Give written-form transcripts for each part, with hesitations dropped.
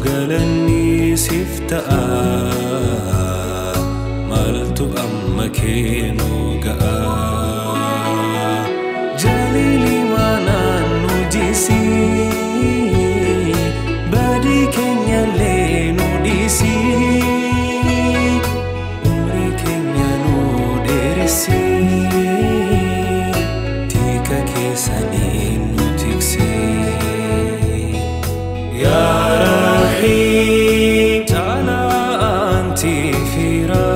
galanni sifta'a maltu amma keenu ga'a jalili manan nujisi badi kenya le nudisi umri kenya nuderisi tika kesani nutiksi ya rahim ta'ala anti fira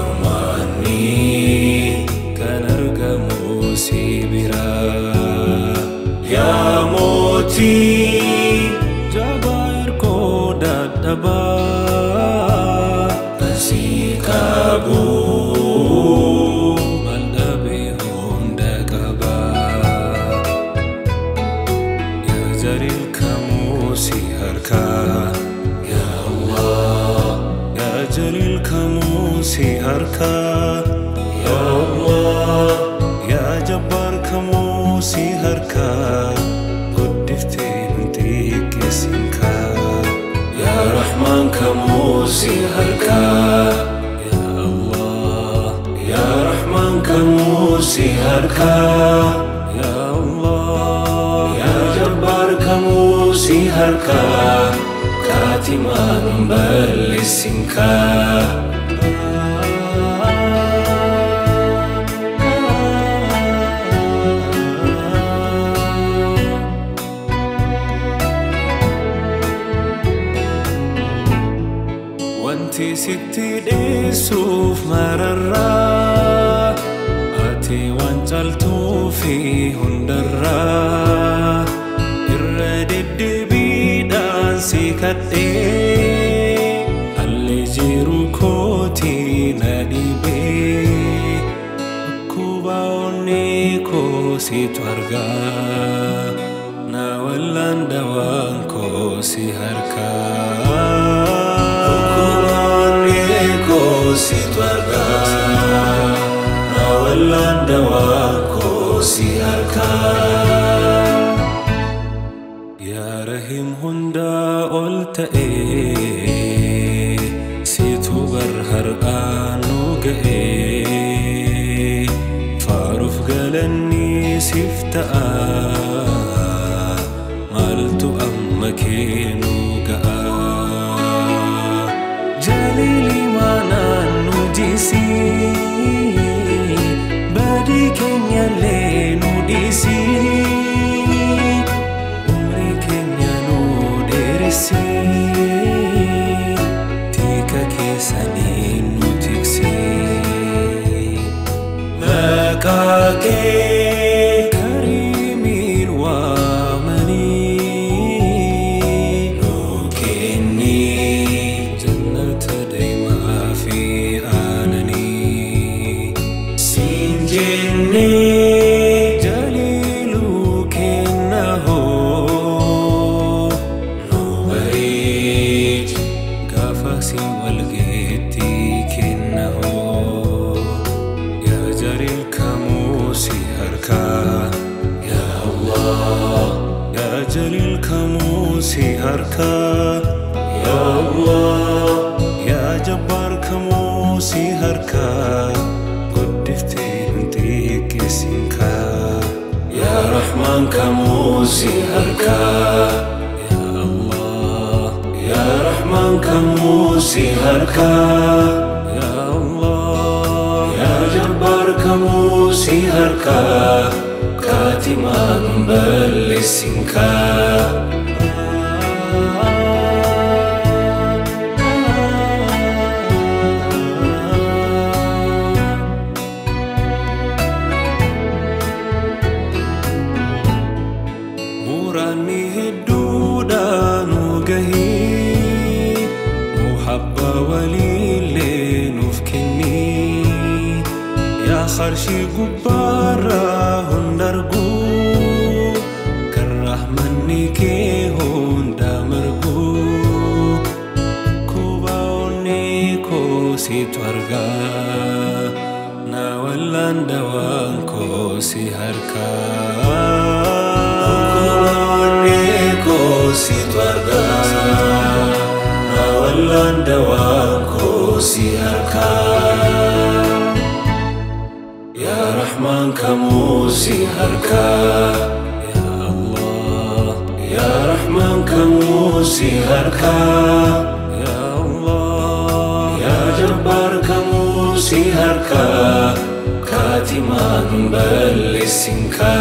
urmani kanargamu sibira ya moti jabar ko dadaba asikabu maldabe honda kaba ya jaril kamu siharka ya Allah ya jalil kamu siharka ya Allah ya jabbar kamu siharka يا رحمن كموسيهركا يا الله يا رحمن كموسيهركا يا الله يا جبار كموسيهركا كاتمان بلسنكا wanti sitti dheessuuf mararraa ati waan caaltuu fi hundarraa irra deddeebiidhaan si kadhee alli jiru kootii na dhibee dhukkuba onnee koo situ argaa na wallaan dawaan koo si harkaa situarga na wallan dawako siharka ya rahim hunda oltae situ barhar anu gae faruf galanni sifta'a maltu amma keenu ga'a jalili manan nujisi badi kenya le nudisi umri kenya nuderisi tika kesani nutiksi makake karimin wamani جليلك إنه نبريج قفصي والقيتي كنه يا جليل كموسي هركا يا الله يا جليل كموسي هركا يا الله يا جبار كموسي هركا يا رحمن كموسيهركا يا الله يا رحمن كموسيهركا يا الله يا جبار كموسيهركا كاتمان بلسنكا murani hidduudha nu gahii muhabba waliilee nuuf kennii yaa kharshii gubbaarraa hundarguu kan rahmanni kee hunda marguu kuba onnee koo situ argaa na wallaan dawaan koo si harkaa si tu Tuhan dawaku si harka. Ya Rahman kamu si harka. Ya Allah. Ya Rahman kamu si harka. Ya Allah. Ya Jabbar kamu si harka. Katiman balisingka.